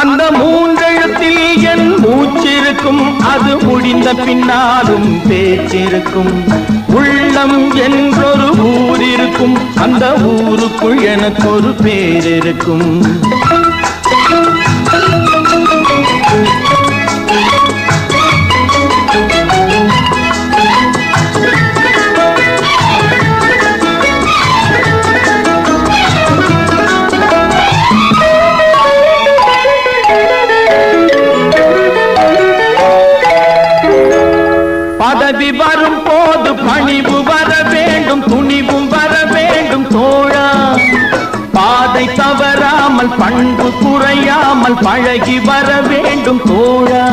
அந்த மூன்றெழுத்தில் என் மூச்சிருக்கும், அது முடிந்த பின்னாலும் பேச்சிருக்கும். உள்ளம் என்றொரு ஊர் இருக்கும், அந்த ஊருக்குள் எனக்கு ஒரு பேர் இருக்கும். பதவி வரும் போது பணிவு வர வேண்டும், துணிவும் வர வேண்டும் தோழா. பாதை தவறாமல் பண்பு குறையாமல் பழகி வர வேண்டும் தோழா.